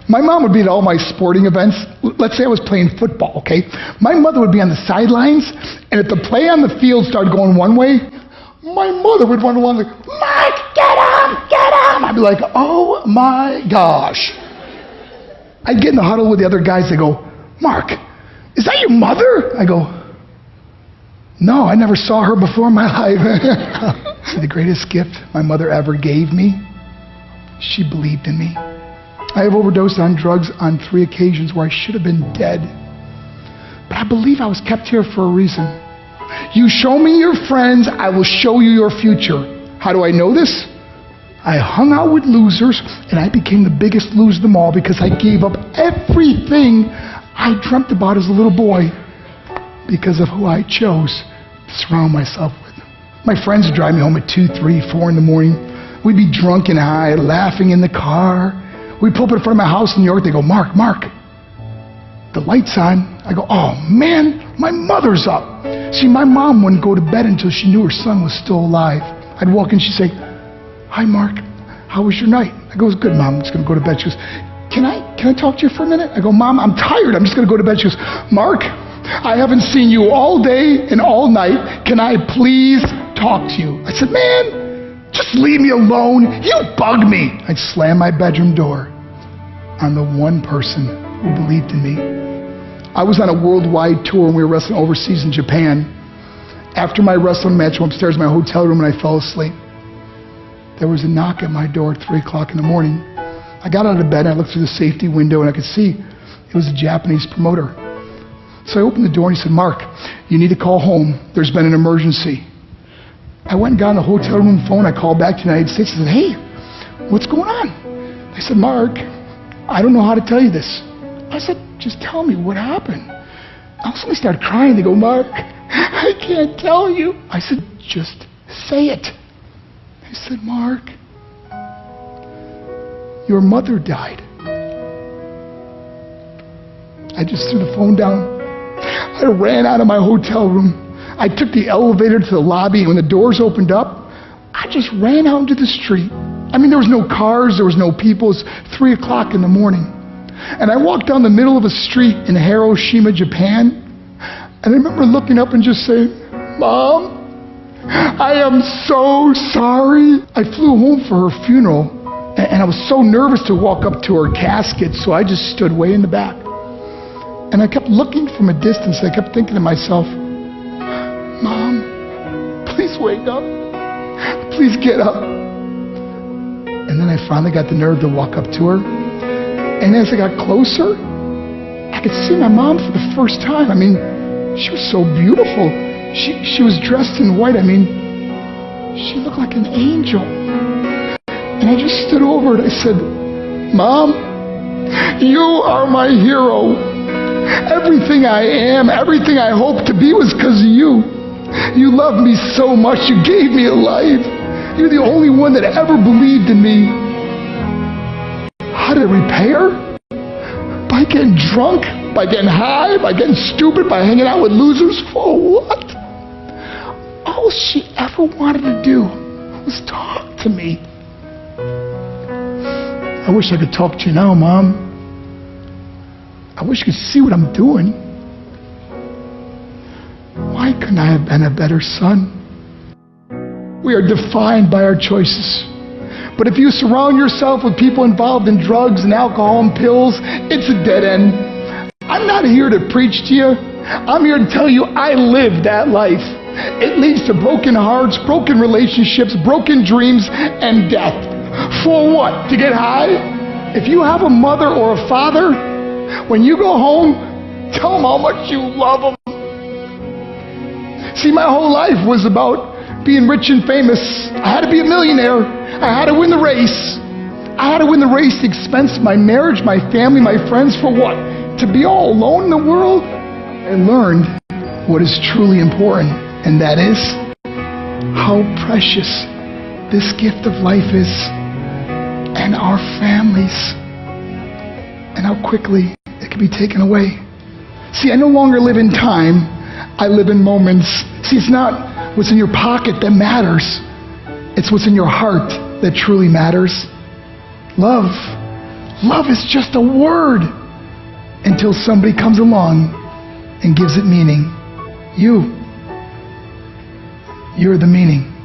My mom would be at all my sporting events. Let's say I was playing football, okay? My mother would be on the sidelines, and if the play on the field started going one way, my mother would run along like, Mike, get him, get him! I'd be like, oh my gosh. I'd get in the huddle with the other guys. They go, Mark, is that your mother? I go, no, I never saw her before in my life. See, the greatest gift my mother ever gave me, she believed in me. I have overdosed on drugs on 3 occasions where I should have been dead. But I believe I was kept here for a reason. You show me your friends, I will show you your future. How do I know this? I hung out with losers, and I became the biggest loser of them all because I gave up everything I dreamt about as a little boy because of who I chose to surround myself with. My friends would drive me home at 2, 3, 4 in the morning. We'd be drunk and high, laughing in the car. We'd pull up in front of my house in New York. They go, Mark, the light's on. I go, oh man, my mother's up. See, my mom wouldn't go to bed until she knew her son was still alive. I'd walk in, she'd say, hi Mark, how was your night? I go, it's good, Mom, I'm just gonna go to bed. She goes, can I talk to you for a minute? I go, Mom, I'm tired, I'm just gonna go to bed. She goes, Mark, I haven't seen you all day and all night. Can I please talk to you? I said, man, just leave me alone. You bug me. I'd slam my bedroom door on the one person who believed in me. I was on a worldwide tour and we were wrestling overseas in Japan. After my wrestling match, I went upstairs in my hotel room and I fell asleep. There was a knock at my door at 3 o'clock in the morning. I got out of bed and I looked through the safety window and I could see it was a Japanese promoter. So I opened the door and he said, Mark, you need to call home. There's been an emergency. I went and got on the hotel room phone. I called back to the United States and said, hey, what's going on? They said, Mark, I don't know how to tell you this. I said, just tell me what happened. All of a sudden they started crying. They go, Mark, I can't tell you. I said, just say it. They said, Mark, your mother died. I just threw the phone down. I ran out of my hotel room. I took the elevator to the lobby, and when the doors opened up, I just ran out into the street. I mean, there was no cars, there was no people. It was 3 o'clock in the morning. And I walked down the middle of a street in Hiroshima, Japan, and I remember looking up and just saying, Mom, I am so sorry. I flew home for her funeral, and I was so nervous to walk up to her casket, so I just stood way in the back. And I kept looking from a distance. I kept thinking to myself, Mom, please wake up. Please get up. And then I finally got the nerve to walk up to her. And as I got closer, I could see my mom for the first time. I mean, she was so beautiful. She was dressed in white. I mean, she looked like an angel. And I just stood over and I said, Mom, you are my hero. Everything I am, everything I hope to be was because of you. You loved me so much, you gave me a life. You're the only one that ever believed in me. How did I repay her? By getting drunk, by getting high, by getting stupid, by hanging out with losers? For what? All she ever wanted to do was talk to me. I wish I could talk to you now, Mom. I wish you could see what I'm doing. Why couldn't I have been a better son? We are defined by our choices. But if you surround yourself with people involved in drugs and alcohol and pills, it's a dead end. I'm not here to preach to you. I'm here to tell you I lived that life. It leads to broken hearts, broken relationships, broken dreams, and death. For what? To get high? If you have a mother or a father, when you go home, tell them how much you love them. See, my whole life was about being rich and famous. I had to be a millionaire. I had to win the race. I had to win the race at the expense of my marriage, my family, my friends. For what? To be all alone in the world? I learned what is truly important, and that is how precious this gift of life is, and our families, and how quickly it can be taken away. See, I no longer live in time. I live in moments. See, it's not what's in your pocket that matters. It's what's in your heart that truly matters. Love. Love is just a word until somebody comes along and gives it meaning. You're the meaning.